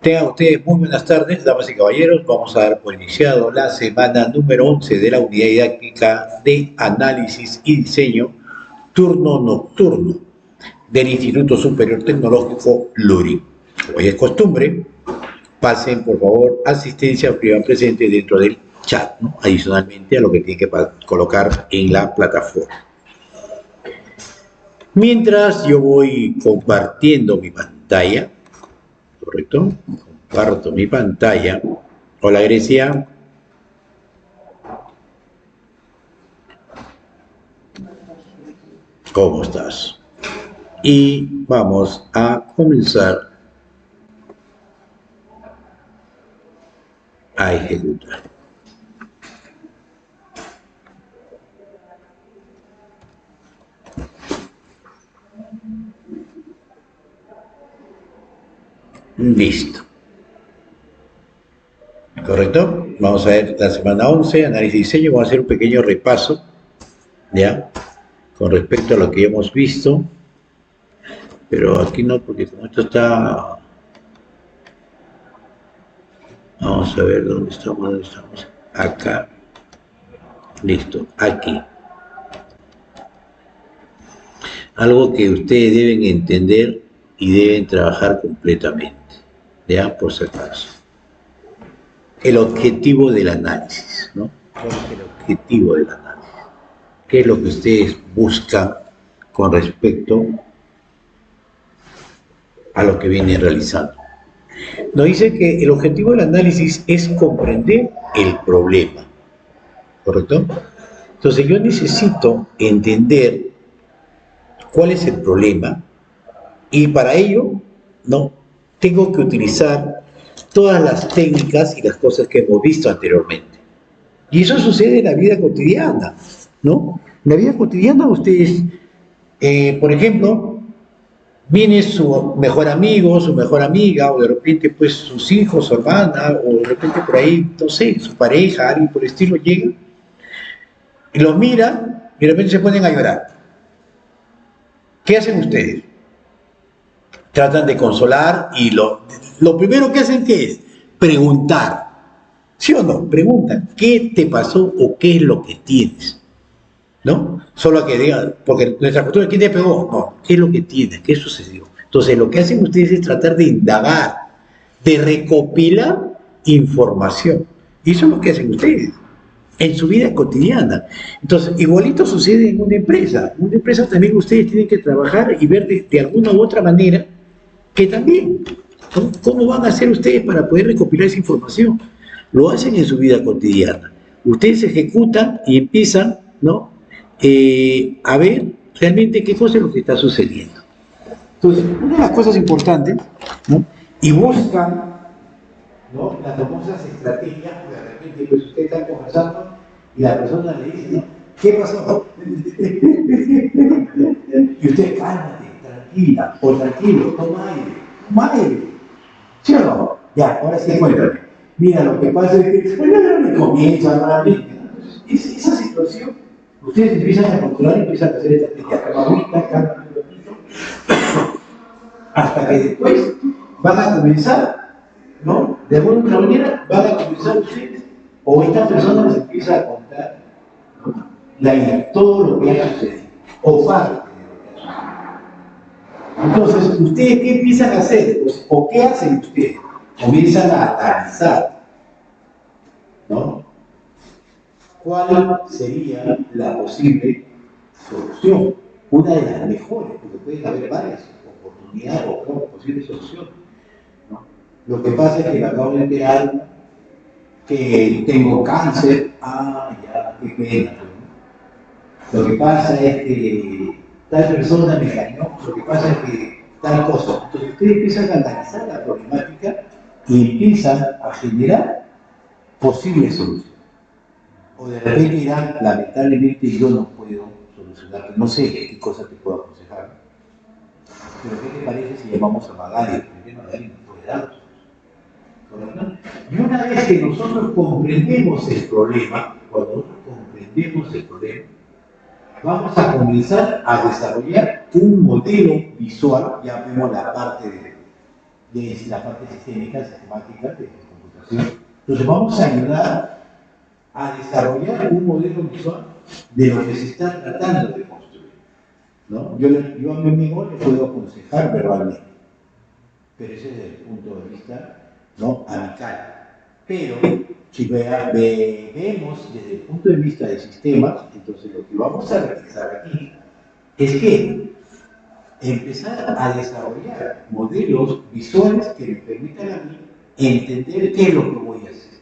Tengan ustedes muy buenas tardes, damas y caballeros. Vamos a dar por iniciado la semana número 11 de la unidad didáctica de análisis y diseño, turno nocturno del Instituto Superior Tecnológico LURI. Como ya es costumbre, pasen por favor asistencia privada presente dentro del chat, ¿no? Adicionalmente a lo que tienen que colocar en la plataforma. Mientras yo voy compartiendo mi pantalla, ¿correcto? Comparto mi pantalla. Hola Grecia. ¿Cómo estás? Y vamos a comenzar a ejecutar. Listo. ¿Correcto? Vamos a ver la semana 11, análisis y diseño. Vamos a hacer un pequeño repaso, ¿ya? Con respecto a lo que hemos visto. Pero aquí no, porque como esto está... Vamos a ver dónde estamos. Acá. Listo, aquí. Algo que ustedes deben entender y deben trabajar completamente, ¿ya? Por si acaso. El objetivo del análisis, ¿no? ¿Cuál es el objetivo del análisis? ¿Qué es lo que ustedes buscan con respecto a lo que vienen realizando? Nos dice que el objetivo del análisis es comprender el problema, ¿correcto? Entonces yo necesito entender cuál es el problema y para ello, ¿no? Tengo que utilizar todas las técnicas y las cosas que hemos visto anteriormente. Y eso sucede en la vida cotidiana, ¿no? En la vida cotidiana ustedes, por ejemplo, viene su mejor amigo, su mejor amiga, o de repente pues sus hijos, su hermana, o de repente por ahí, no sé, su pareja, alguien por el estilo llega, y los mira y de repente se ponen a llorar. ¿Qué hacen ustedes? Tratan de consolar y lo primero que hacen, ¿qué es? Preguntar. ¿Sí o no? Preguntan, ¿qué te pasó o qué es lo que tienes? ¿No? Solo que digan, porque nuestra cultura, ¿quién te pegó? No, ¿qué es lo que tienes? ¿Qué sucedió? Entonces, lo que hacen ustedes es tratar de indagar, de recopilar información. Y eso es lo que hacen ustedes en su vida cotidiana. Entonces, igualito sucede en una empresa. En una empresa también ustedes tienen que trabajar y ver de alguna u otra manera que también, ¿no? ¿Cómo van a hacer ustedes para poder recopilar esa información? Lo hacen en su vida cotidiana. Ustedes ejecutan y empiezan, ¿no? A ver realmente qué cosa es lo que está sucediendo. Entonces, una de las cosas importantes, ¿no? Y buscan, ¿no? Las famosas estrategias, porque de repente pues ustedes están conversando y la persona le dice, ¿no? ¿Qué pasó? Y usted, cálmate, tranquila, o tranquilo, toma aire. ¿Sí o no? Ya, ahora sí cuéntame. Mira, lo que pasa es que me comienza nuevamente. Entonces, esa situación, ustedes empiezan a controlar y empiezan a hacer estrategias. Calma, hasta que después van a comenzar, ¿no? De alguna otra manera van a comenzar ustedes, o esta persona les empieza a contar, ¿no? Todo lo que ha sucedido, o parte de lo que ha sucedido. Entonces, ¿ustedes qué empiezan a hacer? ¿O qué hacen ustedes? Comienzan a analizar, ¿no? ¿Cuál sería la posible solución? Una de las mejores, porque pueden haber varias oportunidades o posibles soluciones, ¿no? Lo que pasa es que me acabo de enterar que tengo cáncer. Ya, qué pena, ¿no? Lo que pasa es que tal persona me engañó, lo que pasa es que tal cosa. Entonces ustedes empiezan a analizar la problemática y empiezan a generar posibles soluciones. O de repente dirán, lamentablemente yo no puedo solucionar, no sé qué cosa te puedo aconsejar. Pero ¿qué te parece si llamamos a Magali? Porque Magali nos puede dar soluciones. Y una vez que nosotros comprendemos el problema, cuando nosotros comprendemos el problema, vamos a comenzar a desarrollar un modelo visual, ya vemos la parte de la parte sistémica, sistemática de computación. Entonces vamos a ayudar a desarrollar un modelo visual de lo que se está tratando de construir, ¿no? Yo a mi amigo le puedo aconsejar verbalmente, pero ese es desde el punto de vista, ¿no?, amical. Pero si vemos desde el punto de vista de sistemas, entonces lo que vamos a realizar aquí es que empezar a desarrollar modelos visuales que me permitan a mí entender qué es lo que voy a hacer,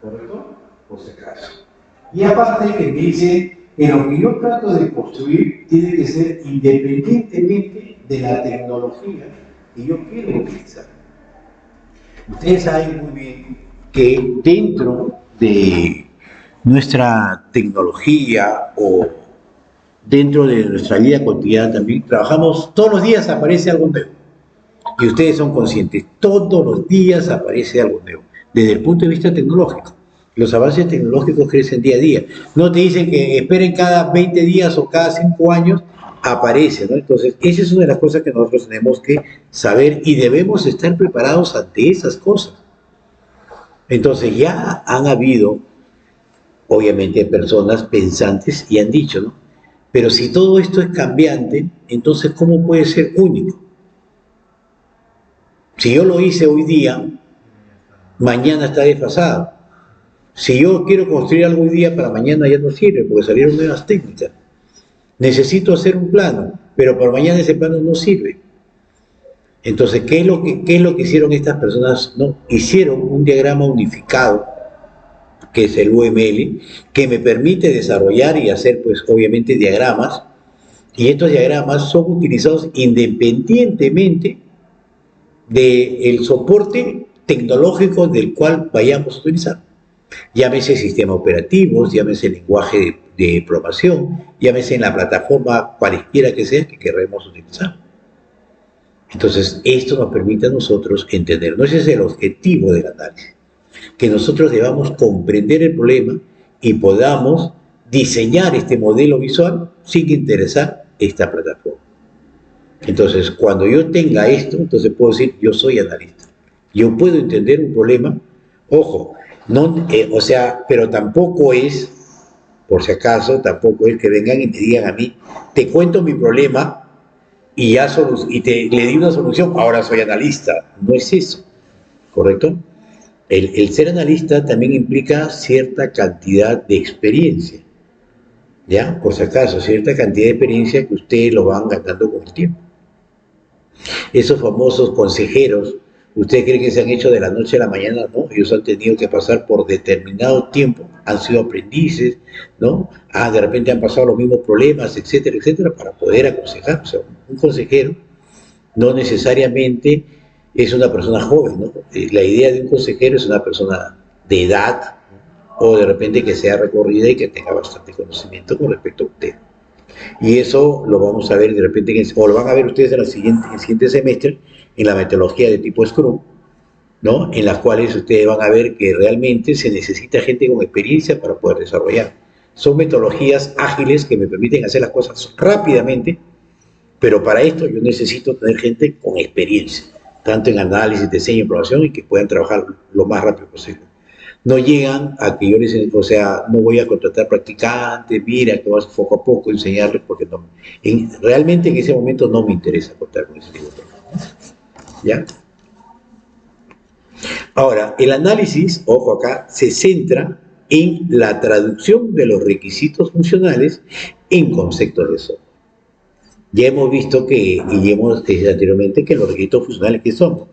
¿correcto? Por si acaso. Y aparte que me dice que lo que yo trato de construir tiene que ser independientemente de la tecnología que yo quiero utilizar. Ustedes saben muy bien que dentro de nuestra tecnología o dentro de nuestra vida cotidiana también trabajamos, todos los días aparece algo nuevo. Y ustedes son conscientes, todos los días aparece algo nuevo, desde el punto de vista tecnológico. Los avances tecnológicos crecen día a día. No te dicen que esperen cada 20 días o cada 5 años, aparece, ¿no? Entonces, esa es una de las cosas que nosotros tenemos que saber y debemos estar preparados ante esas cosas. Entonces, ya han habido, obviamente, personas pensantes y han dicho, ¿no? Pero si todo esto es cambiante, entonces, ¿cómo puede ser único? Si yo lo hice hoy día, mañana está desfasado. Si yo quiero construir algo hoy día, para mañana ya no sirve, porque salieron nuevas técnicas. Necesito hacer un plano, pero para mañana ese plano no sirve. Entonces, ¿qué es lo que hicieron estas personas? No, hicieron un diagrama unificado, que es el UML, que me permite desarrollar y hacer, pues, obviamente, diagramas, y estos diagramas son utilizados independientemente del soporte tecnológico del cual vayamos a utilizar. Llámese sistema operativo, llámese lenguaje de programación, llámese en la plataforma cualquiera que sea que queremos utilizar. Entonces, esto nos permite a nosotros entender, no ese es el objetivo del análisis, que nosotros debamos comprender el problema y podamos diseñar este modelo visual sin interesar esta plataforma. Entonces, cuando yo tenga esto, entonces puedo decir, yo soy analista. Yo puedo entender un problema, ojo, no, pero tampoco es, por si acaso, tampoco es que vengan y me digan a mí, te cuento mi problema y le di una solución, ahora soy analista. No es eso, ¿correcto? El ser analista también implica cierta cantidad de experiencia, ¿ya? Por si acaso, cierta cantidad de experiencia que ustedes lo van ganando con el tiempo. Esos famosos consejeros, ¿ustedes creen que se han hecho de la noche a la mañana? No, ellos han tenido que pasar por determinado tiempo, han sido aprendices, ¿no? De repente han pasado los mismos problemas, etcétera, etcétera, para poder aconsejar. O sea, un consejero no necesariamente es una persona joven, ¿no? La idea de un consejero es una persona de edad o de repente que sea recorrida y que tenga bastante conocimiento con respecto a usted. Y eso lo vamos a ver de repente, o lo van a ver ustedes en el siguiente semestre, en la metodología de tipo Scrum, ¿no? En las cuales ustedes van a ver que realmente se necesita gente con experiencia para poder desarrollar. Son metodologías ágiles que me permiten hacer las cosas rápidamente, pero para esto yo necesito tener gente con experiencia, tanto en análisis, diseño y programación, y que puedan trabajar lo más rápido posible. No llegan a que yo les, no voy a contratar practicantes, mira, que vas poco a poco a enseñarles, porque no, realmente en ese momento no me interesa contar con ese tipo de cosas. ¿Ya? Ahora, el análisis, ojo acá, se centra en la traducción de los requisitos funcionales en conceptos de software. Ya hemos visto y hemos dicho anteriormente que los requisitos funcionales, ¿qué son?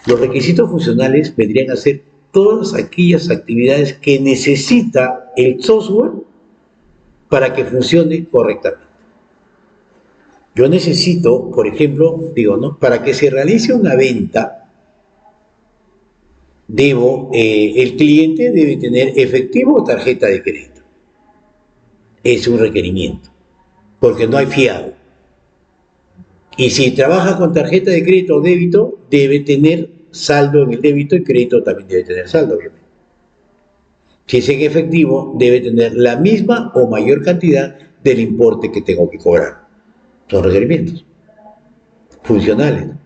Los requisitos funcionales vendrían a ser todas aquellas actividades que necesita el software para que funcione correctamente. Yo necesito, por ejemplo, para que se realice una venta, el cliente debe tener efectivo o tarjeta de crédito. Es un requerimiento, porque no hay fiado. Y si trabaja con tarjeta de crédito o débito, debe tener saldo en el débito y crédito también debe tener saldo, obviamente. Si es en efectivo, debe tener la misma o mayor cantidad del importe que tengo que cobrar. Son requerimientos funcionales, ¿no?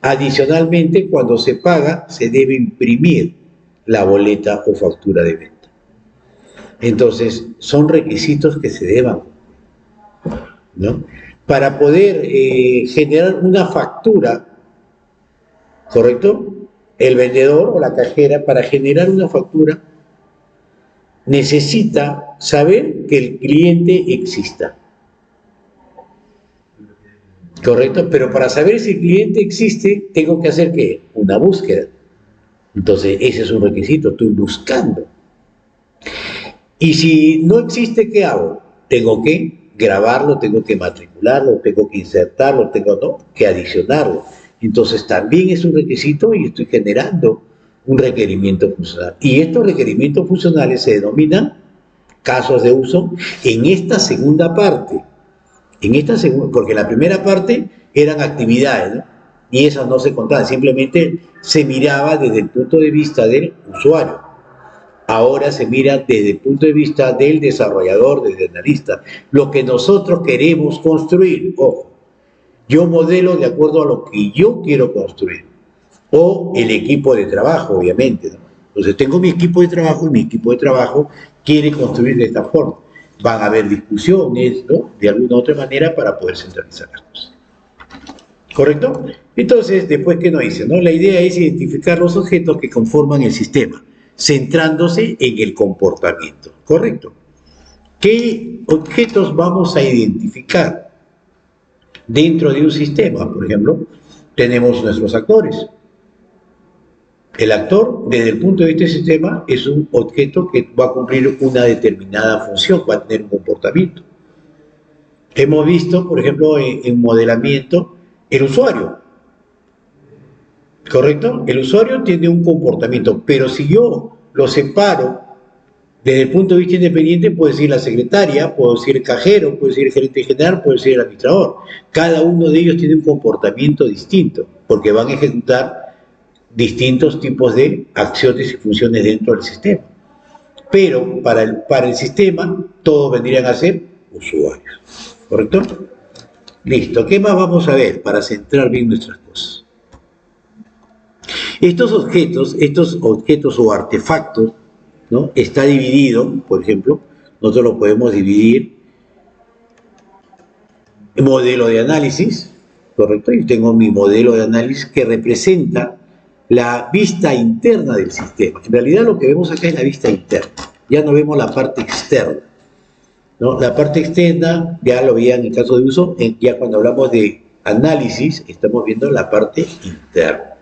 Adicionalmente, cuando se paga, se debe imprimir la boleta o factura de venta. Entonces, son requisitos que se deban, ¿no? Para poder generar una factura, ¿correcto? El vendedor o la cajera, para generar una factura, necesita saber que el cliente exista. ¿Correcto? Pero para saber si el cliente existe, tengo que hacer ¿qué? Una búsqueda. Entonces, ese es un requisito, estoy buscando. Y si no existe, ¿qué hago? Tengo que grabarlo, tengo que matricularlo, tengo que insertarlo, tengo que adicionarlo. Entonces, también es un requisito y estoy generando un requerimiento funcional. Y estos requerimientos funcionales se denominan casos de uso en esta segunda parte. Porque la primera parte eran actividades, ¿no? Y esas no se contaban, simplemente se miraba desde el punto de vista del usuario. Ahora se mira desde el punto de vista del desarrollador, del analista. Lo que nosotros queremos construir, ojo, yo modelo de acuerdo a lo que yo quiero construir. O el equipo de trabajo, obviamente, ¿no? Entonces tengo mi equipo de trabajo y mi equipo de trabajo quiere construir de esta forma. Van a haber discusiones, ¿no? De alguna u otra manera para poder centralizar las cosas. ¿Correcto? Entonces, después, ¿qué nos dice? ¿No? La idea es identificar los objetos que conforman el sistema, centrándose en el comportamiento. ¿Correcto? ¿Qué objetos vamos a identificar dentro de un sistema? Por ejemplo, tenemos nuestros actores. El actor, desde el punto de vista del sistema, es un objeto que va a cumplir una determinada función, va a tener un comportamiento. Hemos visto, por ejemplo, en modelamiento, el usuario. ¿Correcto? El usuario tiene un comportamiento, pero si yo lo separo desde el punto de vista independiente, puedo decir la secretaria, puedo decir el cajero, puedo decir el gerente general, puedo decir el administrador. Cada uno de ellos tiene un comportamiento distinto, porque van a ejecutar distintos tipos de acciones y funciones dentro del sistema. Pero para el sistema, todos vendrían a ser usuarios. ¿Correcto? Listo. ¿Qué más vamos a ver para centrar bien nuestras cosas? Estos objetos o artefactos, ¿no? Está dividido, por ejemplo, nosotros lo podemos dividir en modelo de análisis, ¿correcto? Y tengo mi modelo de análisis que representa la vista interna del sistema. En realidad lo que vemos acá es la vista interna, ya no vemos la parte externa, ¿no? La parte externa, ya lo veía en el caso de uso, ya cuando hablamos de análisis, estamos viendo la parte interna,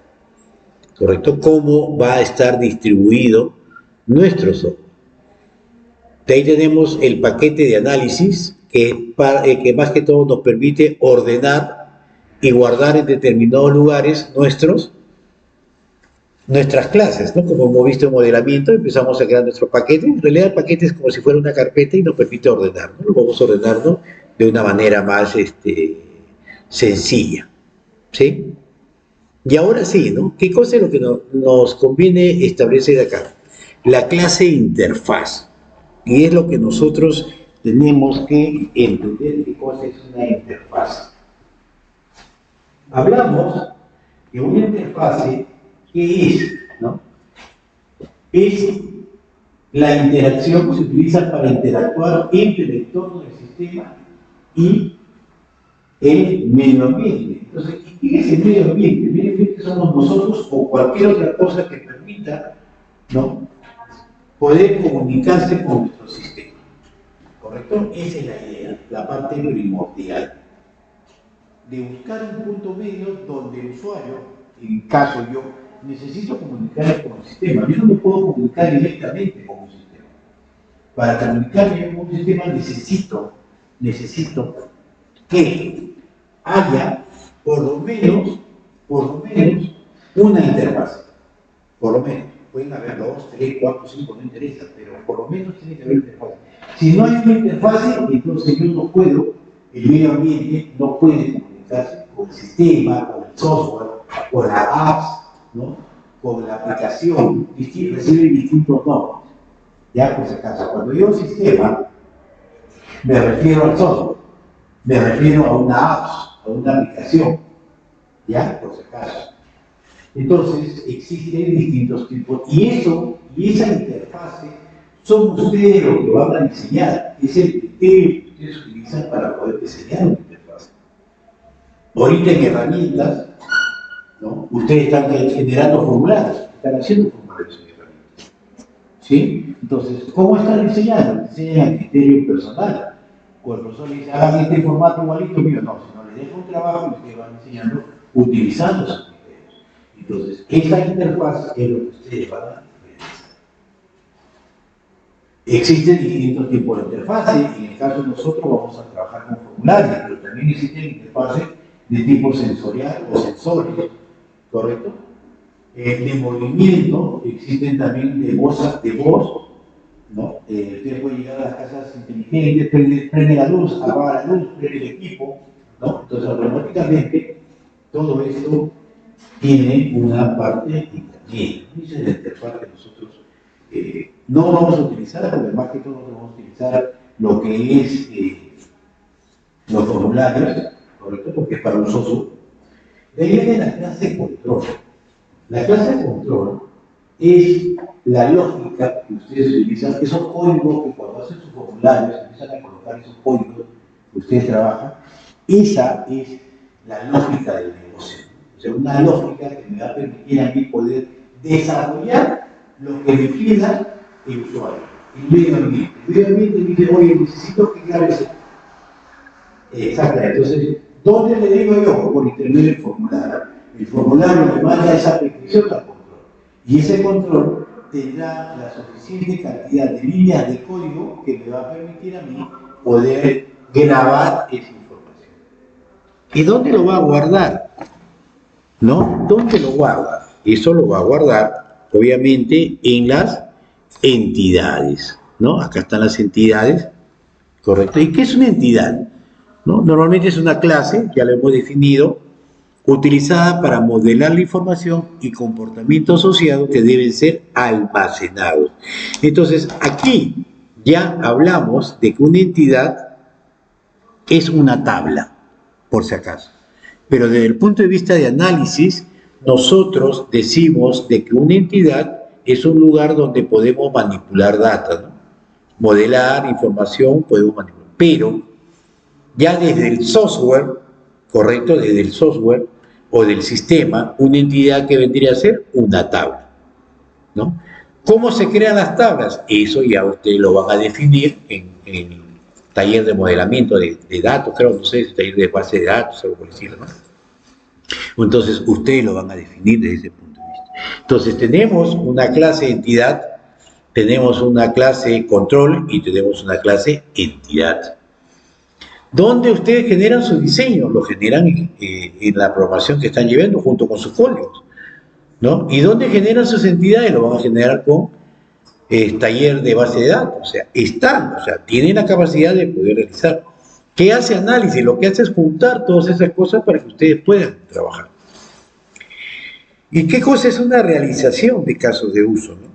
¿correcto? Cómo va a estar distribuido nuestro software. De ahí tenemos el paquete de análisis, que más que todo nos permite ordenar y guardar en determinados lugares nuestras clases, ¿no? Como hemos visto en modelamiento, empezamos a crear nuestro paquete. En realidad el paquete es como si fuera una carpeta y nos permite ordenar, ¿no? Lo vamos a ordenar, ¿no? De una manera más sencilla, ¿sí? Y ahora sí, ¿no? ¿Qué cosa es lo que nos conviene establecer acá? La clase interfaz. Y es lo que nosotros tenemos que entender qué cosa es una interfaz. Hablamos de una interfase. ¿Qué es? ¿No? Es la interacción que se utiliza para interactuar entre el entorno del sistema y el medio ambiente. Entonces, ¿qué es el medio ambiente? El medio ambiente somos nosotros o cualquier otra cosa que permita, ¿no?, poder comunicarse con nuestro sistema. ¿Correcto? Esa es la idea, la parte primordial. De buscar un punto medio donde el usuario, en caso yo, necesito comunicarme con el sistema. Yo no me puedo comunicar directamente con un sistema. Para comunicarme con un sistema necesito que haya por lo menos una interfaz. Por lo menos. Pueden haber 2, 3, 4, 5, no interesa, pero por lo menos tiene que haber interfaz. Si no hay una interfaz, entonces yo no puedo, el medio ambiente no puede comunicarse con el sistema, con el software, con las apps, ¿no?, con la aplicación, recibe distintos nombres. Ya, por si acaso, cuando yo sistema, me refiero al software, me refiero a una app, a una aplicación, ya, por si acaso. Entonces, existen distintos tipos, y esa interfase son ustedes los que van a diseñar, es el criterio que ustedes utilizan para poder diseñar una interfase. Ahorita en herramientas, ¿no? Ustedes están generando formularios, están haciendo formularios en herramientas. ¿Sí? Entonces, ¿cómo están diseñando? Diseñan a criterio personal. O el profesor le dice, hagan este formato igualito mío. No, si no les dejo un trabajo, ustedes van diseñando utilizando esos criterios. Entonces, esa interfaz es lo que ustedes van a realizar. Existen distintos tipos de interfaces, y en el caso de nosotros vamos a trabajar con formularios, pero también existen interfaces de tipo sensorial o sensores, ¿correcto? De movimiento, existen también de voz, ¿no? Ustedes pueden llegar a las casas inteligentes, prende la luz, apaga la luz, prende el equipo, ¿no? Entonces, automáticamente, todo esto tiene una parte intermedia. Esa es la interfaz que nosotros no vamos a utilizar, porque más que todo vamos a utilizar lo que es los formularios, ¿correcto? Porque es para un socio. De ahí viene la clase de control. La clase de control es la lógica que ustedes utilizan, esos códigos que cuando hacen sus formularios empiezan a colocar esos códigos que ustedes trabajan. Esa es la lógica del negocio. O sea, una lógica que me va a permitir a mí poder desarrollar lo que me pida el usuario, el medio ambiente. El medio ambiente dice, oye, necesito que grabes. Exacto. Entonces, ¿dónde le digo yo? Por intermedio del formulario. El formulario me manda esa petición al control. Y ese control tendrá la suficiente cantidad de líneas de código que me va a permitir a mí poder grabar esa información. ¿Y dónde lo va a guardar? ¿No? ¿Dónde lo guarda? Eso lo va a guardar, obviamente, en las entidades, ¿no? Acá están las entidades, ¿correcto? ¿Y qué es una entidad? ¿No? Normalmente es una clase, ya lo hemos definido, utilizada para modelar la información y comportamiento asociado que deben ser almacenados. Entonces, aquí ya hablamos de que una entidad es una tabla, por si acaso. Pero desde el punto de vista de análisis, nosotros decimos de que una entidad es un lugar donde podemos manipular data, ¿no? Modelar información, podemos manipular. Pero ya desde el software, correcto, desde el software o del sistema, una entidad que vendría a ser una tabla, ¿no? ¿Cómo se crean las tablas? Eso ya ustedes lo van a definir en el taller de modelamiento de datos, creo, no sé, taller de base de datos, algo por decirlo, ¿no? Entonces, ustedes lo van a definir desde ese punto de vista. Entonces, tenemos una clase entidad, tenemos una clase control y tenemos una clase entidad. ¿Dónde ustedes generan su diseño? Lo generan en la programación que están llevando junto con sus códigos, ¿no? ¿Y dónde generan sus entidades? Lo van a generar con taller de base de datos. O sea, tienen la capacidad de poder realizar. ¿Qué hace análisis? Lo que hace es juntar todas esas cosas para que ustedes puedan trabajar. ¿Y qué cosa es una realización de casos de uso, ¿no?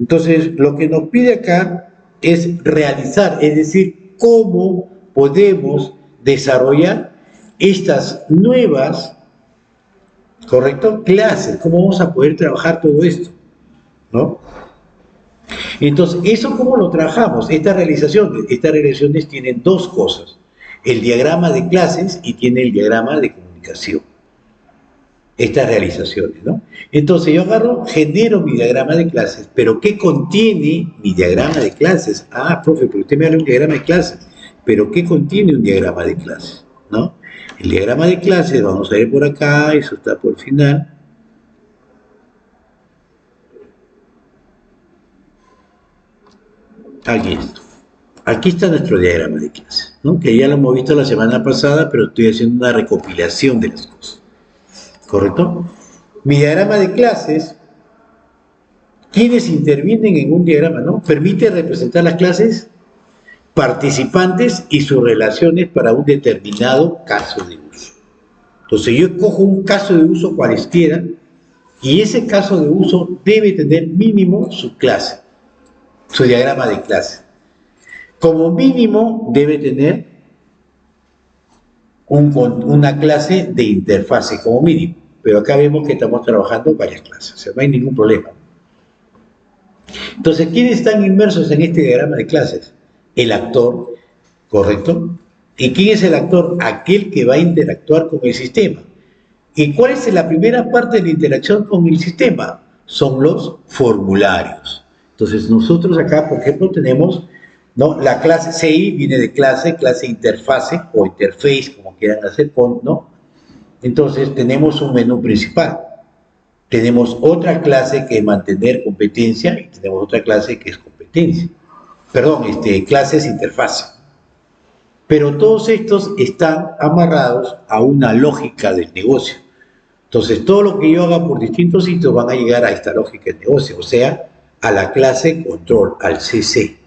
Entonces, lo que nos pide acá es realizar, es decir, cómo podemos desarrollar estas nuevas, ¿correcto?, clases, cómo vamos a poder trabajar todo esto, ¿no? Entonces, ¿eso cómo lo trabajamos? Estas realizaciones tienen dos cosas, el diagrama de clases y tiene el diagrama de comunicación. Estas realizaciones, ¿no? Entonces yo genero mi diagrama de clases, pero ¿qué contiene mi diagrama de clases? Ah, profe, pero usted me habla de un diagrama de clases, pero ¿qué contiene un diagrama de clases? ¿No? El diagrama de clases, vamos a ver por acá, eso está por el final. Aquí está nuestro diagrama de clases, ¿no? Que ya lo hemos visto la semana pasada, pero estoy haciendo una recopilación de las cosas. ¿Correcto? Mi diagrama de clases, ¿quiénes intervienen en un diagrama, no? Permite representar las clases, participantes y sus relaciones para un determinado caso de uso. Entonces yo escojo un caso de uso cualesquiera y ese caso de uso debe tener mínimo su clase, su diagrama de clase. Como mínimo debe tener una clase de interfase, como mínimo. pero acá vemos que estamos trabajando varias clases, o sea, no hay ningún problema. Entonces, ¿quiénes están inmersos en este diagrama de clases? El actor, ¿correcto? ¿Y quién es el actor? Aquel que va a interactuar con el sistema. ¿Y cuál es la primera parte de la interacción con el sistema? Son los formularios. Entonces, nosotros acá, por ejemplo, tenemos, ¿no? La clase CI viene de clase interfase o interface, como quieran hacer, ¿no? Entonces, tenemos un menú principal. Tenemos otra clase que es mantener competencia y tenemos otra clase que es competencia. Perdón, clases interfase. Pero todos estos están amarrados a una lógica del negocio. Entonces, todo lo que yo haga por distintos sitios van a llegar a esta lógica del negocio, o sea, a la clase control, al CC.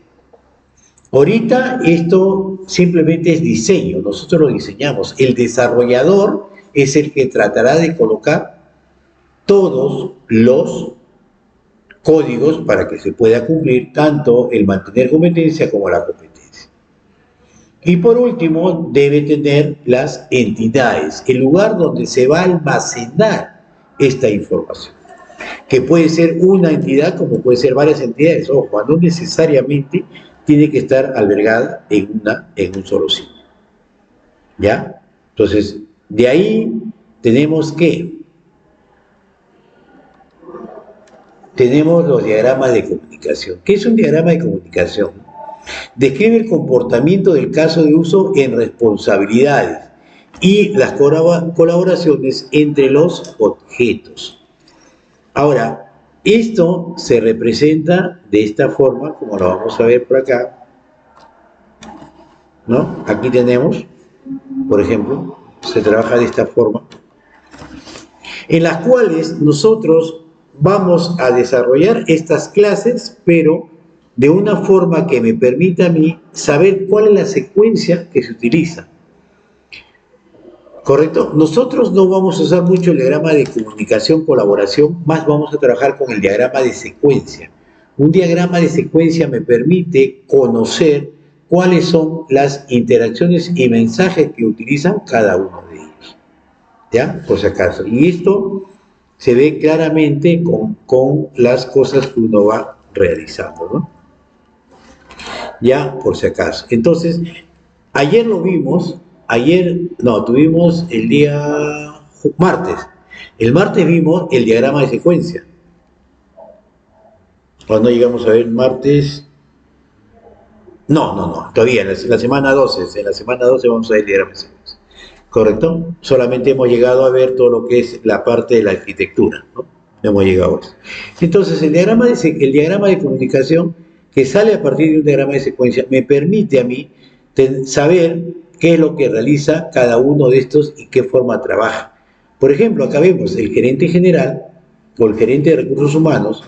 Ahorita esto simplemente es diseño, nosotros lo diseñamos. El desarrollador es el que tratará de colocar todos los códigos para que se pueda cumplir tanto el mantener competencia como la competencia. Y por último, debe tener las entidades, el lugar donde se va a almacenar esta información, que puede ser una entidad como puede ser varias entidades. Ojo, no necesariamente tiene que estar albergada en un solo sitio. ¿Ya? Entonces, de ahí tenemos los diagramas de comunicación. ¿Qué es un diagrama de comunicación? Describe el comportamiento del caso de uso en responsabilidades y las colaboraciones entre los objetos. Ahora, esto se representa de esta forma, como lo vamos a ver por acá, ¿no? Aquí tenemos, por ejemplo, se trabaja de esta forma, en las cuales nosotros vamos a desarrollar estas clases, pero de una forma que me permita a mí saber cuál es la secuencia que se utiliza. ¿Correcto? Nosotros no vamos a usar mucho el diagrama de comunicación-colaboración, más vamos a trabajar con el diagrama de secuencia. Un diagrama de secuencia me permite conocer cuáles son las interacciones y mensajes que utilizan cada uno de ellos. ¿Ya? Por si acaso. Y esto se ve claramente con las cosas que uno va realizando, ¿no? Ya, por si acaso. Entonces, ayer lo vimos, tuvimos el día martes. El martes vimos el diagrama de secuencia. Cuando llegamos a ver martes... No, todavía, en la semana 12. En la semana 12 vamos a ver el diagrama de secuencia. ¿Correcto? Solamente hemos llegado a ver todo lo que es la parte de la arquitectura, ¿no? No hemos llegado a eso. Entonces, el diagrama de comunicación que sale a partir de un diagrama de secuencia me permite a mí saber qué es lo que realiza cada uno de estos y qué forma trabaja. Por ejemplo, acá vemos el gerente general o el gerente de recursos humanos,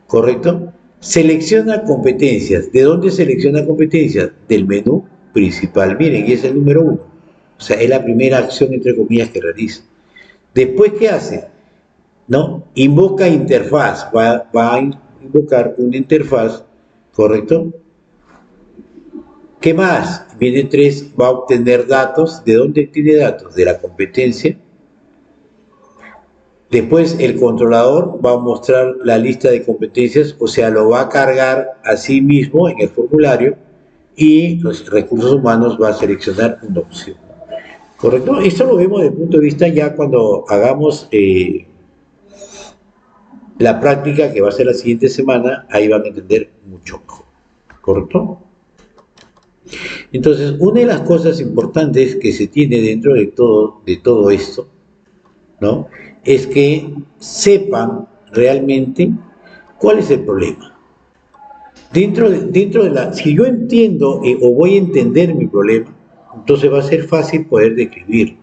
¿correcto? Selecciona competencias. ¿De dónde selecciona competencias? Del menú principal. Miren, y es el número 1. O sea, es la primera acción, entre comillas, que realiza. Después, ¿qué hace? ¿No? Invoca interfaz. Va a invocar una interfaz, ¿correcto? ¿Qué más? Viene 3, va a obtener datos. ¿De dónde tiene datos? De la competencia. Después el controlador va a mostrar la lista de competencias, o sea, lo va a cargar a sí mismo en el formulario y los recursos humanos va a seleccionar una opción. ¿Correcto? Esto lo vemos desde el punto de vista ya cuando hagamos la práctica que va a ser la siguiente semana, ahí van a entender mucho mejor. ¿Correcto? Entonces, una de las cosas importantes que se tiene dentro de todo esto, ¿no? Es que sepan realmente cuál es el problema. Si yo entiendo o voy a entender mi problema, entonces va a ser fácil poder describirlo.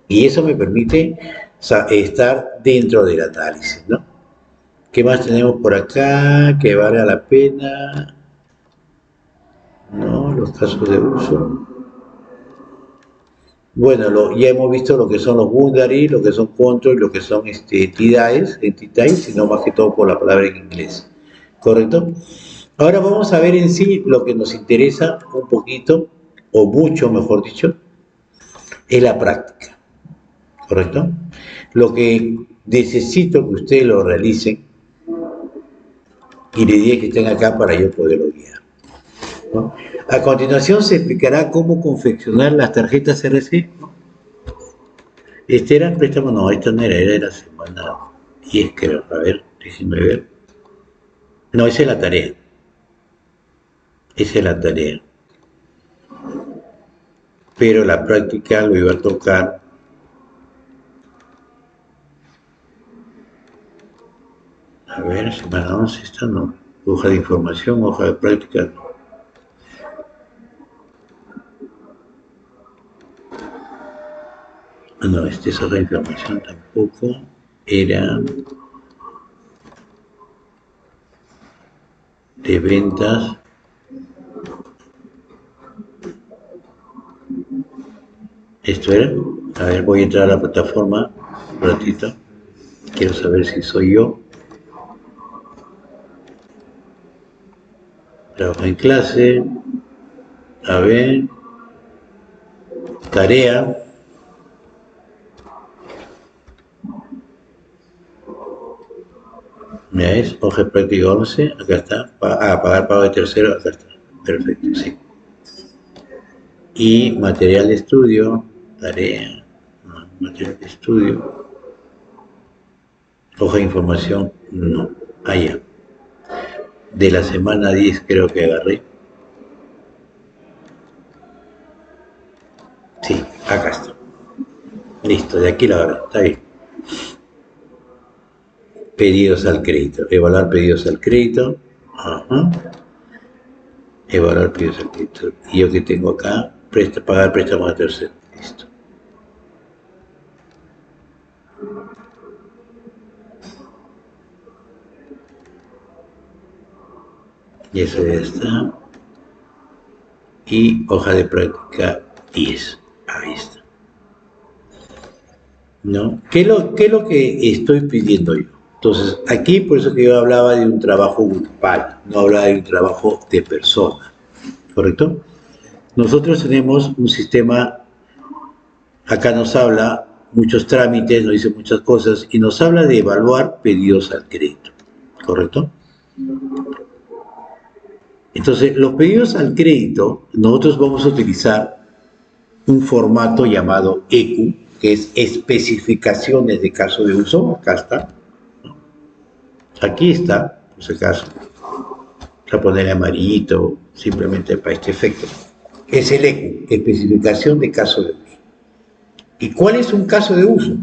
Y eso me permite estar dentro del análisis, ¿no? ¿Qué más tenemos por acá que vale la pena? No, los casos de uso. Bueno, ya hemos visto lo que son los boundary, lo que son control, lo que son entidades, sino más que todo por la palabra en inglés. ¿Correcto? Ahora vamos a ver en sí lo que nos interesa un poquito, o mucho mejor dicho, es la práctica. ¿Correcto? Lo que necesito que ustedes lo realicen y les diré que estén acá para yo poderlo guiar, ¿no? A continuación se explicará cómo confeccionar las tarjetas RC. Este era el préstamo, no, esta no era, era la semana 10 creo, a ver, déjenme ver. No, esa es la tarea. Esa es la tarea. Pero la práctica lo iba a tocar. A ver, semana 11, esta no. Hoja de información, hoja de práctica, no. No, esta es hoja de información tampoco. Era de ventas. ¿Esto era? A ver, voy a entrar a la plataforma un ratito. Quiero saber si soy yo. Trabajo en clase. A ver. Tarea. Mira, es hoja de práctica 11. Acá está. Pagar pago de tercero. Acá está. Perfecto, sí. Y material de estudio. Tarea. No, material de estudio. Hoja de información. No. Allá. De la semana 10 creo que agarré. Sí, acá está. Listo, de aquí la agarré. Está bien. Pedidos al crédito. Evaluar pedidos al crédito. Ajá. Evaluar pedidos al crédito. Y yo que tengo acá, pagar préstamos a tercero. Listo. Y eso ya está. Y hoja de práctica 10. Ahí está. ¿No? ¿Qué es lo que estoy pidiendo yo? Entonces, aquí por eso que yo hablaba de un trabajo grupal, no hablaba de un trabajo de persona, ¿correcto? Nosotros tenemos un sistema, acá nos habla muchos trámites, nos dice muchas cosas, y nos habla de evaluar pedidos al crédito, ¿correcto? Entonces, los pedidos al crédito, nosotros vamos a utilizar un formato llamado EQ, que es especificaciones de caso de uso, acá está. Aquí está, por si acaso. Voy a poner amarillito, simplemente para este efecto. Es el EQ, especificación de caso de uso. ¿Y cuál es un caso de uso?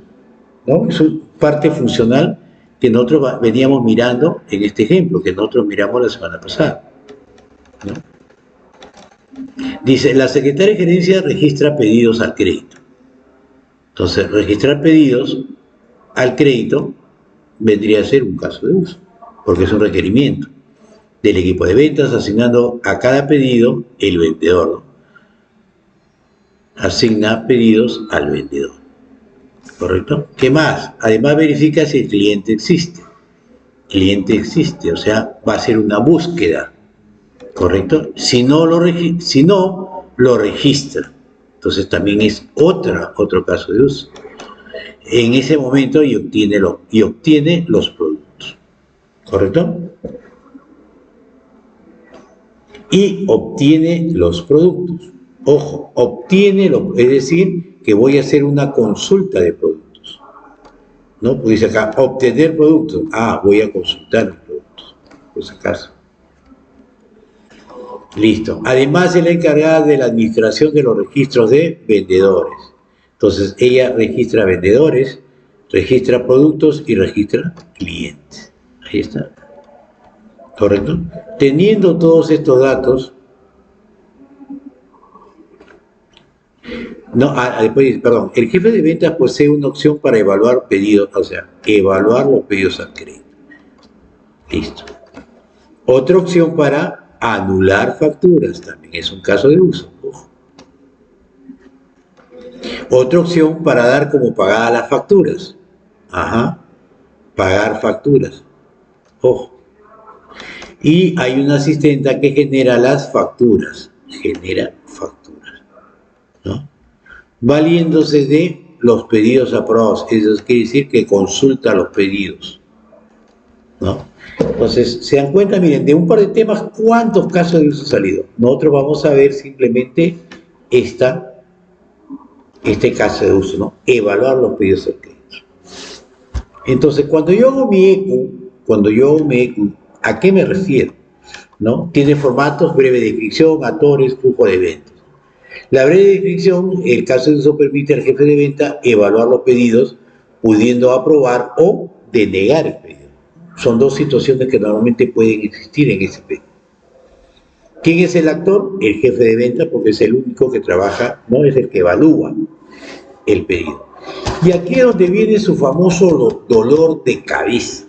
¿No? Es una parte funcional que nosotros veníamos mirando en este ejemplo, que nosotros miramos la semana pasada, ¿no? Dice, la Secretaría de Gerencia registra pedidos al crédito. Entonces, registrar pedidos al crédito vendría a ser un caso de uso, porque es un requerimiento del equipo de ventas asignando a cada pedido el vendedor, ¿no? Asigna pedidos al vendedor, ¿correcto? ¿Qué más? Además verifica si el cliente existe. Cliente existe, o sea, va a ser una búsqueda, ¿correcto? Si no lo registra, entonces también es otro caso de uso. En ese momento y obtiene los productos, ¿correcto? Y obtiene los productos. Ojo, es decir, que voy a hacer una consulta de productos, ¿no? Pues dice acá, obtener productos. Ah, voy a consultar los productos, por si acaso. Listo. Además, es la encargada de la administración de los registros de vendedores. Entonces, ella registra vendedores, registra productos y registra clientes. Ahí está. ¿Correcto? Teniendo todos estos datos, perdón, el jefe de ventas posee una opción para evaluar pedidos, o sea, evaluar los pedidos al crédito. Listo. Otra opción para anular facturas, también es un caso de uso. Ojo. Otra opción para dar como pagada las facturas. Ajá. Pagar facturas. Ojo. Y hay una asistenta que genera las facturas. Genera facturas, ¿no? Valiéndose de los pedidos aprobados. Eso quiere decir que consulta los pedidos, ¿no? Entonces, se dan cuenta, miren, de un par de temas, ¿cuántos casos de uso han salido? Nosotros vamos a ver simplemente este caso de uso, ¿no? Evaluar los pedidos al crédito. Entonces, cuando yo hago mi ECU, ¿a qué me refiero? ¿No? Tiene formatos: breve descripción, actores, flujo de eventos. La breve descripción, el caso de uso permite al jefe de venta evaluar los pedidos, pudiendo aprobar o denegar el pedido. Son dos situaciones que normalmente pueden existir en ese pedido. ¿Quién es el actor? El jefe de venta, porque es el único que trabaja, no es el que evalúa el pedido. Y aquí es donde viene su famoso dolor de cabeza,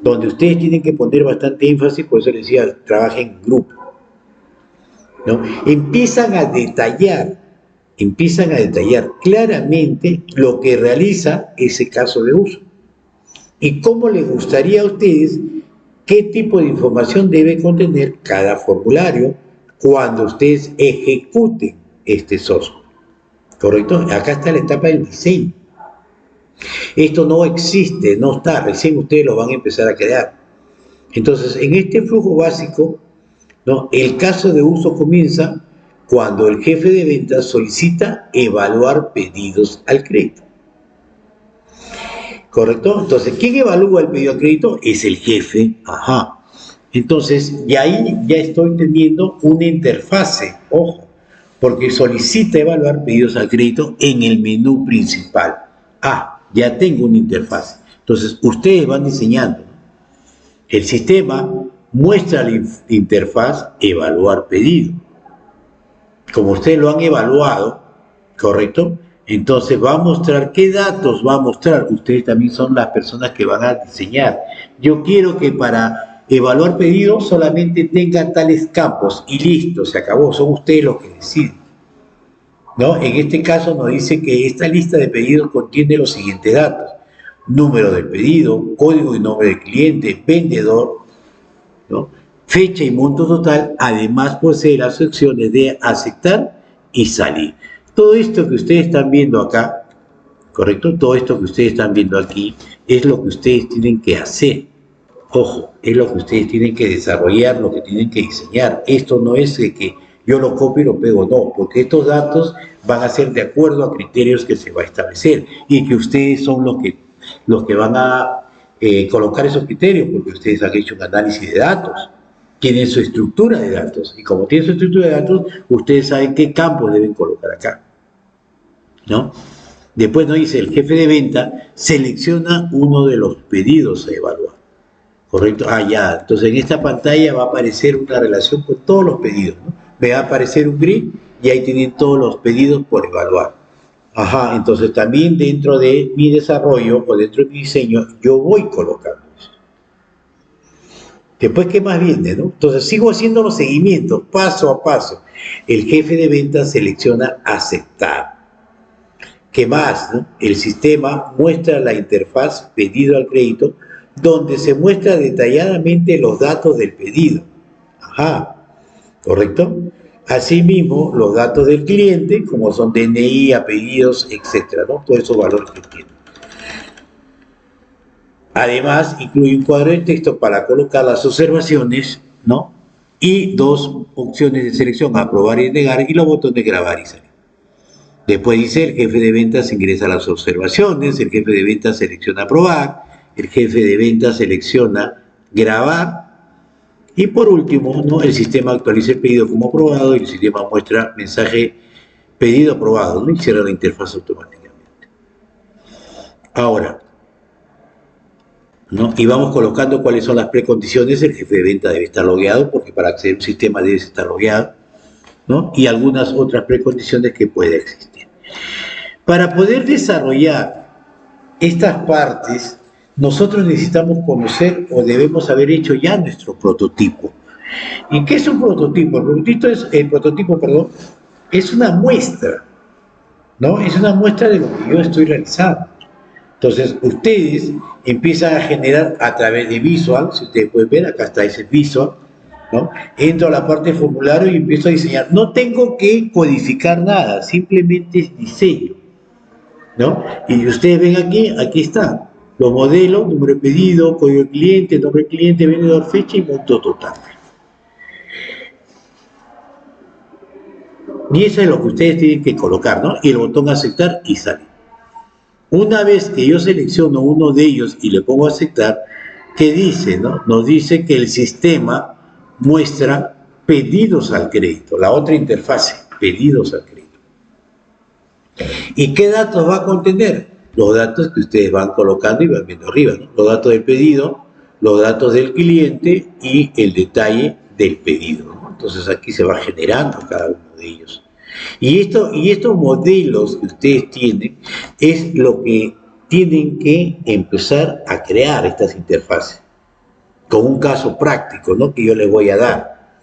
donde ustedes tienen que poner bastante énfasis, por eso les decía, trabajen en grupo, ¿no? Empiezan a detallar claramente lo que realiza ese caso de uso y cómo les gustaría a ustedes, qué tipo de información debe contener cada formulario cuando ustedes ejecuten este software, ¿correcto? Acá está la etapa del diseño. Esto no existe, no está, recién ustedes lo van a empezar a crear. Entonces, en este flujo básico, ¿no?, el caso de uso comienza cuando el jefe de ventas solicita evaluar pedidos al crédito, ¿correcto? Entonces, ¿quién evalúa el pedido al crédito? Es el jefe. Ajá. Entonces, y ahí ya estoy teniendo una interfase, ojo, porque solicita evaluar pedidos al crédito en el menú principal. Ya tengo una interfase. Entonces, ustedes van diseñando. El sistema muestra la interfaz evaluar pedido. Como ustedes lo han evaluado, ¿correcto? Entonces va a mostrar qué datos va a mostrar. Ustedes también son las personas que van a diseñar. Yo quiero que para evaluar pedidos solamente tenga tales campos y listo, se acabó. Son ustedes los que deciden, ¿no? En este caso nos dice que esta lista de pedidos contiene los siguientes datos: número del pedido, código y nombre del cliente, vendedor, ¿no?, fecha y monto total. Además posee las opciones de aceptar y salir. Todo esto que ustedes están viendo acá, ¿correcto? Todo esto que ustedes están viendo aquí es lo que ustedes tienen que hacer. Ojo, es lo que ustedes tienen que desarrollar, lo que tienen que diseñar. Esto no es que yo lo copio y lo pego, no, porque estos datos van a ser de acuerdo a criterios que se va a establecer y que ustedes son los que van a colocar esos criterios, porque ustedes han hecho un análisis de datos, tienen su estructura de datos, y como tienen su estructura de datos, ustedes saben qué campos deben colocar acá, ¿no? Después nos dice, el jefe de venta selecciona uno de los pedidos a evaluar, ¿correcto? Ya, entonces en esta pantalla va a aparecer una relación con todos los pedidos, ¿no? Me va a aparecer un grid y ahí tienen todos los pedidos por evaluar. Entonces también dentro de mi desarrollo o dentro de mi diseño, yo voy colocando eso. Después, ¿qué más viene, no? Entonces sigo haciendo los seguimientos, paso a paso. El jefe de ventas selecciona aceptar. ¿Qué más, no? El sistema muestra la interfaz pedido al crédito, donde se muestra detalladamente los datos del pedido. ¿Correcto? Asimismo, los datos del cliente, como son DNI, apellidos, etcétera, ¿no? Todos esos valores que tiene. Además, incluye un cuadro de texto para colocar las observaciones, ¿no? Y dos opciones de selección: aprobar y negar, y los botones grabar y salir. Después dice, el jefe de ventas ingresa las observaciones, el jefe de ventas selecciona aprobar, el jefe de ventas selecciona grabar, y por último, ¿no?, el sistema actualiza el pedido como aprobado y el sistema muestra mensaje pedido aprobado, ¿no?, y cierra la interfaz automáticamente. Ahora, ¿no?, y vamos colocando cuáles son las precondiciones. El jefe de venta debe estar logueado, porque para acceder a un sistema debe estar logueado, ¿no?, y algunas otras precondiciones que puede existir. Para poder desarrollar estas partes, nosotros necesitamos conocer o debemos haber hecho ya nuestro prototipo. ¿Y qué es un prototipo? El prototipo es una muestra, ¿no? Es una muestra de lo que yo estoy realizando. Entonces, ustedes empiezan a generar a través de Visual, si ustedes pueden ver, acá está ese Visual, ¿no? Entro a la parte de formulario y empiezo a diseñar. No tengo que codificar nada, simplemente es diseño. ¿no? Y ustedes ven aquí está, los modelos, número de pedido, código de cliente, nombre de cliente, vendedor, fecha y monto total. Y eso es lo que ustedes tienen que colocar, ¿no? Y el botón aceptar y sale. Una vez que yo selecciono uno de ellos y le pongo aceptar, ¿qué dice, no? Nos dice que el sistema muestra pedidos al crédito, la otra interfase, pedidos al crédito. ¿Y qué datos va a contener? Los datos que ustedes van colocando y van viendo arriba, ¿no? Los datos del pedido, los datos del cliente y el detalle del pedido, ¿no? Entonces aquí se va generando cada uno de ellos. Y estos modelos que ustedes tienen es lo que tienen que empezar a crear estas interfaces, con un caso práctico, ¿no? Que yo les voy a dar.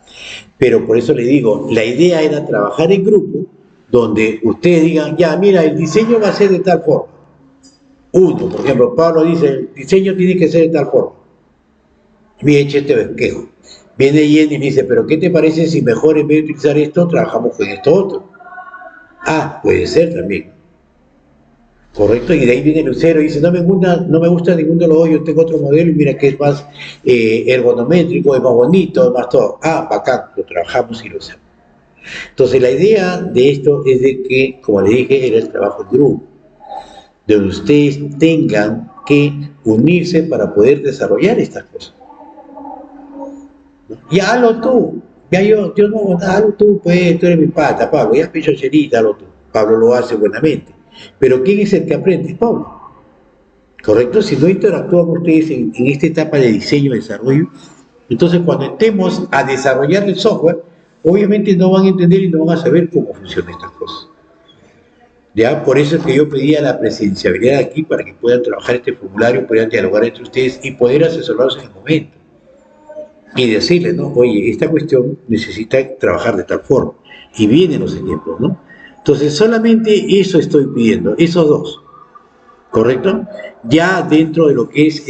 Pero por eso les digo, la idea era trabajar en grupo, donde ustedes digan, ya, mira, el diseño va a ser de tal forma. Uno, por ejemplo, Pablo dice, el diseño tiene que ser de tal forma. Me echa este bosquejo. Viene Jenny y me dice, pero ¿qué te parece si mejor en vez de utilizar esto, trabajamos con esto otro? Ah, puede ser también. Correcto, y de ahí viene Lucero y dice, no me gusta ninguno de los dos, yo tengo otro modelo y mira que es más ergonométrico, es más bonito, es más todo. Ah, bacán, lo trabajamos y lo hacemos. Entonces la idea de esto es de que, como les dije, era el trabajo en grupo, donde ustedes tengan que unirse para poder desarrollar estas cosas. Ya hazlo tú, ya yo no, hazlo tú, pues tú eres mi pata, Pablo, ya pecho cherita, hazlo tú. Pablo lo hace buenamente. Pero ¿quién es el que aprende? Es Pablo. ¿Correcto? Si no interactúan ustedes en esta etapa de diseño y desarrollo, entonces cuando estemos a desarrollar el software, obviamente no van a entender y no van a saber cómo funcionan estas cosas. ¿Ya? Por eso es que yo pedía la presenciabilidad aquí para que puedan trabajar este formulario, puedan dialogar entre ustedes y poder asesorarlos en el momento. Y decirles, ¿no? Oye, esta cuestión necesita trabajar de tal forma. Y vienen los ejemplos, ¿no? Entonces, solamente eso estoy pidiendo, esos dos. ¿Correcto? Ya dentro de lo que es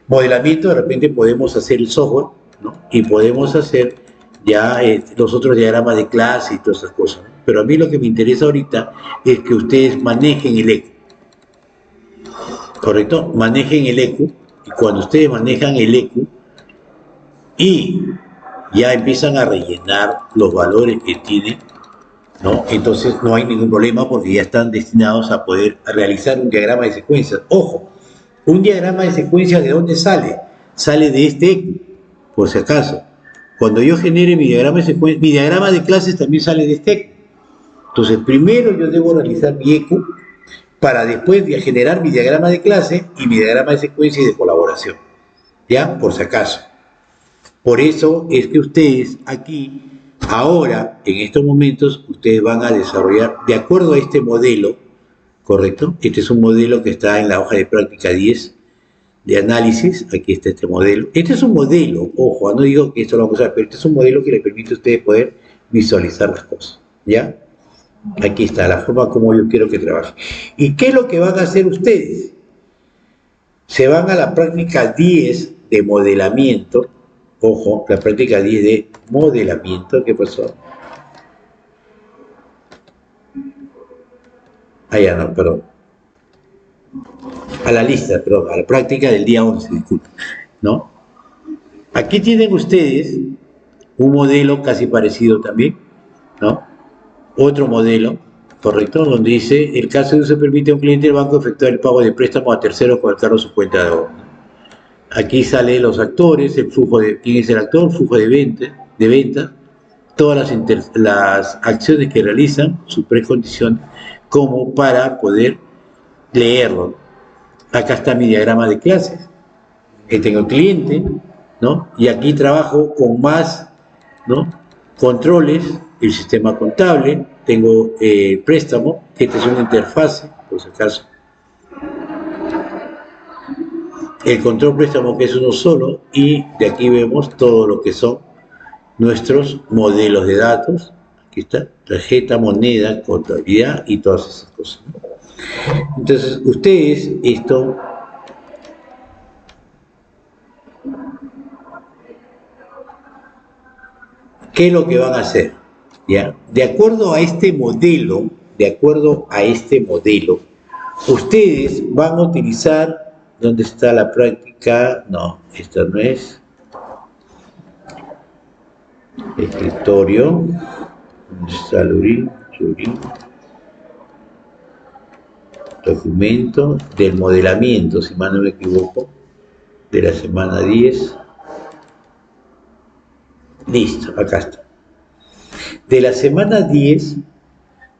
modelamiento, de repente podemos hacer el software, ¿no? Y podemos hacer ya los otros diagramas de clase y todas esas cosas, ¿no? Pero a mí lo que me interesa ahorita es que ustedes manejen el EQ, ¿correcto? Manejen el EQ, y cuando ustedes manejan el EQ y ya empiezan a rellenar los valores que tienen, ¿no? Entonces no hay ningún problema porque ya están destinados a poder realizar un diagrama de secuencias. Ojo, un diagrama de secuencias, ¿de dónde sale? Sale de este EQ, por si acaso. Cuando yo genere mi diagrama de secuencias, mi diagrama de clases también sale de este EQ. Entonces, primero yo debo realizar mi EQ para después generar mi diagrama de clase y mi diagrama de secuencia y de colaboración. ¿Ya? Por si acaso. Por eso es que ustedes aquí, ahora, en estos momentos, ustedes van a desarrollar, de acuerdo a este modelo, ¿correcto? Este es un modelo que está en la hoja de práctica 10 de análisis, aquí está este modelo. Este es un modelo, ojo, no digo que esto lo vamos a usar, pero este es un modelo que le permite a ustedes poder visualizar las cosas, ¿ya? Aquí está, la forma como yo quiero que trabaje. ¿Y qué es lo que van a hacer ustedes? Se van a la práctica 10 de modelamiento, ojo, la práctica 10 de modelamiento, ¿qué pasó? Ah, ya no, perdón. A la lista, perdón, a la práctica del día 11, disculpen, ¿no? Aquí tienen ustedes un modelo casi parecido también, ¿no? Otro modelo, ¿correcto? Donde dice, el caso de uso permite a un cliente del banco efectuar el pago de préstamo a terceros con el cargo de su cuenta de ahorro. Aquí salen los actores, el flujo de quién es el actor, flujo de venta, todas las acciones que realizan, su precondición, como para poder leerlo. Acá está mi diagrama de clases. Tengo cliente, ¿no? Y aquí trabajo con más, ¿no? Controles, el sistema contable, tengo préstamo, que esta es una interfase, por si acaso. El control préstamo que es uno solo y de aquí vemos todo lo que son nuestros modelos de datos. Aquí está, tarjeta, moneda, contabilidad y todas esas cosas. Entonces, ustedes esto ¿qué es lo que van a hacer? ¿Ya? De acuerdo a este modelo, de acuerdo a este modelo, ustedes van a utilizar, ¿dónde está la práctica? No, esta no es. Escritorio, ¿dónde está Lurín? Documento del modelamiento, si mal no me equivoco, de la semana 10. Listo, acá está. De la semana 10,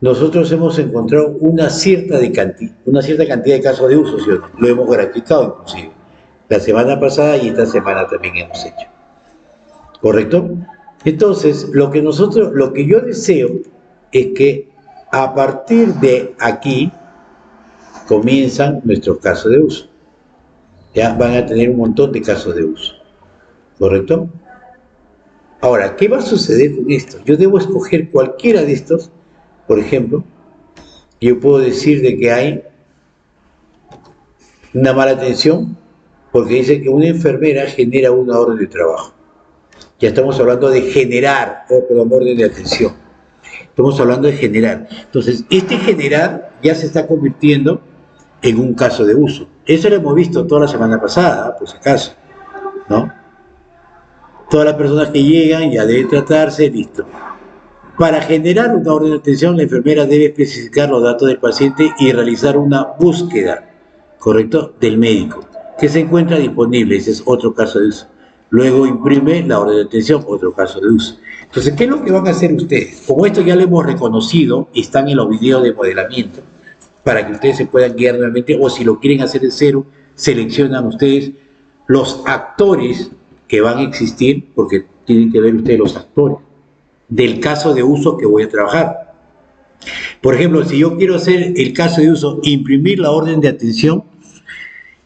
nosotros hemos encontrado una cierta cantidad de casos de uso, ¿sí? Lo hemos graficado inclusive. La semana pasada y esta semana también hemos hecho. ¿Correcto? Entonces, lo que yo deseo es que a partir de aquí comienzan nuestros casos de uso. Ya van a tener un montón de casos de uso. ¿Correcto? Ahora, ¿qué va a suceder con esto? Yo debo escoger cualquiera de estos, por ejemplo, yo puedo decir de que hay una mala atención porque dice que una enfermera genera una orden de trabajo. Ya estamos hablando de generar, perdón, orden de atención. Estamos hablando de generar. Entonces, este generar ya se está convirtiendo en un caso de uso. Eso lo hemos visto toda la semana pasada, por si acaso, ¿no? Todas las personas que llegan ya deben tratarse, listo. Para generar una orden de atención, la enfermera debe especificar los datos del paciente y realizar una búsqueda, ¿correcto?, del médico, que se encuentra disponible. Ese es otro caso de uso. Luego imprime la orden de atención, otro caso de uso. Entonces, ¿qué es lo que van a hacer ustedes? Como esto ya lo hemos reconocido, están en los videos de modelamiento, para que ustedes se puedan guiar nuevamente, o si lo quieren hacer de cero, seleccionan ustedes los actores que van a existir, porque tienen que ver ustedes los actores del caso de uso que voy a trabajar. Por ejemplo, si yo quiero hacer el caso de uso, imprimir la orden de atención,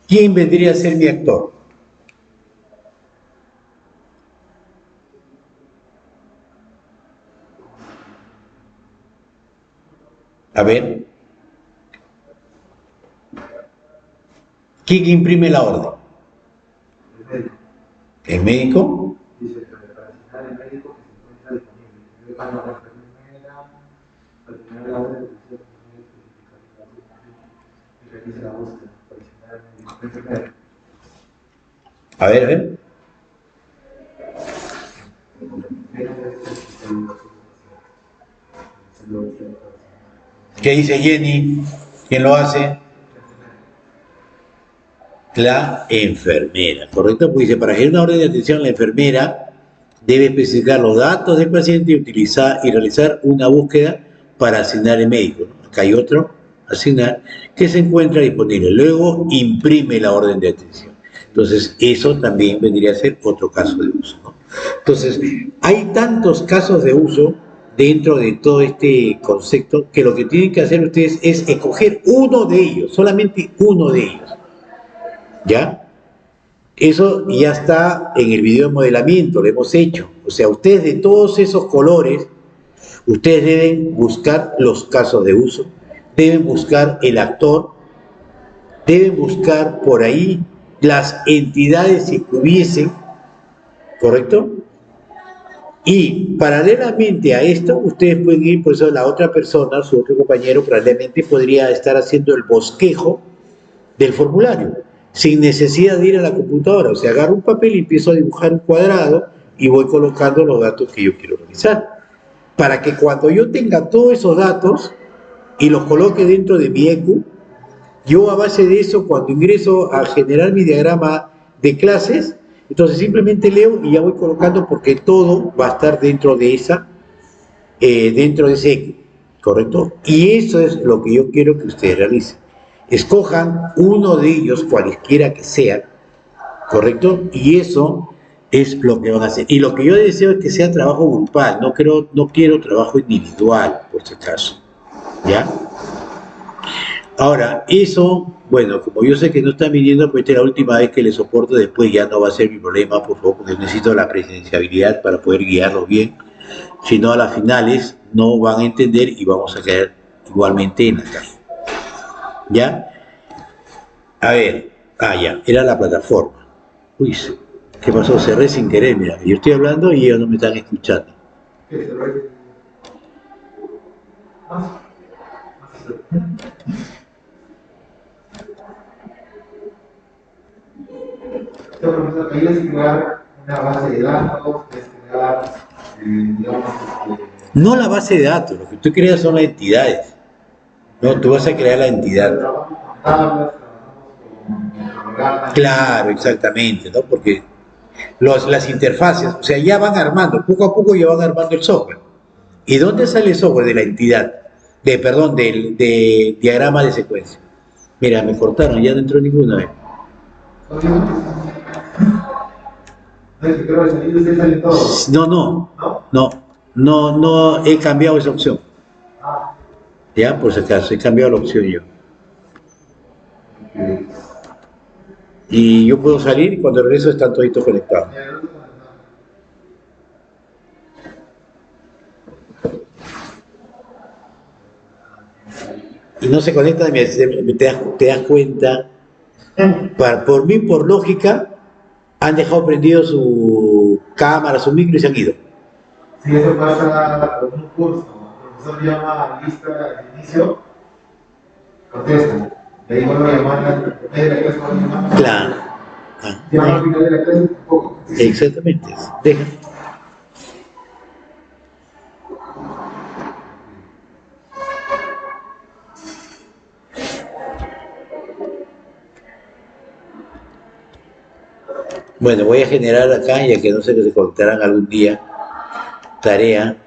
¿quién vendría a ser mi actor? A ver. ¿Quién imprime la orden? ¿El médico? Dice que para asignar el médico que se encuentra disponible. Para la enfermera, para tener la orden de y realiza la búsqueda para asignar al médico. A ver. ¿Qué dice Jenny? ¿Quién lo hace? La enfermera, ¿correcto? Pues dice, para generar una orden de atención, la enfermera debe especificar los datos del paciente y realizar una búsqueda para asignar el médico, ¿no? Acá hay otro, asignar, que se encuentra disponible. Luego imprime la orden de atención. Entonces, eso también vendría a ser otro caso de uso, ¿no? Entonces, hay tantos casos de uso dentro de todo este concepto que lo que tienen que hacer ustedes es escoger uno de ellos, solamente uno de ellos. ¿Ya? Eso ya está en el video de modelamiento, lo hemos hecho. O sea, ustedes de todos esos colores, ustedes deben buscar los casos de uso, deben buscar el actor, deben buscar por ahí las entidades que hubiesen, ¿correcto? Y paralelamente a esto, ustedes pueden ir, por eso la otra persona, su otro compañero, probablemente podría estar haciendo el bosquejo del formulario, sin necesidad de ir a la computadora. O sea, agarro un papel y empiezo a dibujar un cuadrado y voy colocando los datos que yo quiero realizar. Para que cuando yo tenga todos esos datos y los coloque dentro de mi EQ, yo a base de eso, cuando ingreso a generar mi diagrama de clases, entonces simplemente leo y ya voy colocando porque todo va a estar dentro de dentro de ese EQ, ¿correcto? Y eso es lo que yo quiero que ustedes realicen. Escojan uno de ellos, cualesquiera que sea, ¿correcto? Y eso es lo que van a hacer. Y lo que yo deseo es que sea trabajo grupal, no quiero trabajo individual, por si acaso, ¿ya? Ahora, eso, bueno, como yo sé que no están viniendo, pues esta es la última vez que les soporto, después ya no va a ser mi problema, por favor, porque necesito la presenciabilidad para poder guiarlos bien. Si no, a las finales no van a entender y vamos a caer igualmente en la calle. ¿Ya? A ver, ya, era la plataforma. Uy, ¿qué pasó? Cerré sin querer, mira, yo estoy hablando y ellos no me están escuchando. Profesor, ahí es crear una base de datos, es crear, digamos, No la base de datos, lo que tú creas son las entidades. No, tú vas a crear la entidad. trabajamos con tablas, trabajamos con programas. Claro, exactamente, ¿no? Porque las interfaces, o sea, ya van armando, poco a poco ya van armando el software. ¿Y dónde sale el software? De la entidad, perdón, del diagrama de secuencia. Mira, me cortaron, ya no entró ninguna. No es que creo que se salen todos. No, no, he cambiado esa opción. Ah, Ya, por si acaso, he cambiado la opción yo. Y yo puedo salir y cuando regreso están toditos conectados. Y no se conectan, te das cuenta, por mí, por lógica, han dejado prendido su cámara, su micro y se han ido. si eso pasa con un curso, el profesor llama lista al inicio, contesta. De ahí vuelve a llamar al medio de la clase, vuelve a llamar. Claro. Llama al final de la clase, tampoco. Exactamente. Deja. Bueno, voy a generar acá, ya que no sé que se conectarán algún día, tarea.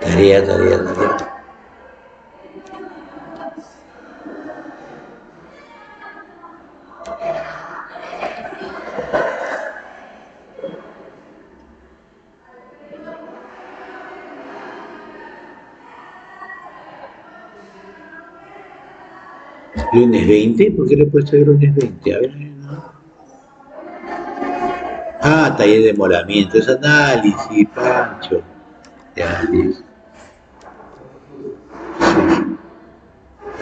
Tarea. Lunes 20, ¿por qué le he puesto el lunes 20? A ver, no. Ah, taller de demoramiento, es análisis, Pancho. Ya, listo. Sí.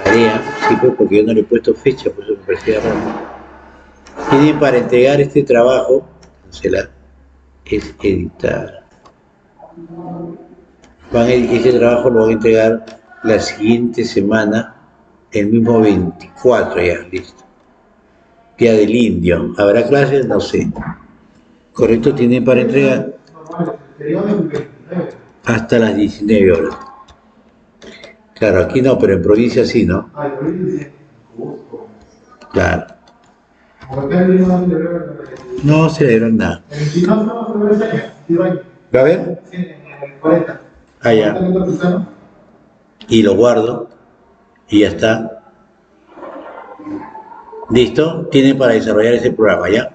Tarea, sí, pues porque yo no le he puesto fecha, por eso me parecía raro. Tienen para entregar este trabajo, cancelar, es editar. Este trabajo lo van a entregar la siguiente semana, el mismo 24 ya, listo. Día del Indio. ¿Habrá clases? No sé. Correcto, tienen para entregar hasta las 19 horas. Claro, aquí no, pero en provincia sí, ¿no? Ah, en provincia sí. Claro. Como acá en Lima no se celebra No se dieron nada. el 22 no se celebra este año. ¿Va a ver? Sí, en el 40. Ah, ya. Y lo guardo. Y ya está. ¿Listo? Tienen para desarrollar ese programa, ¿ya?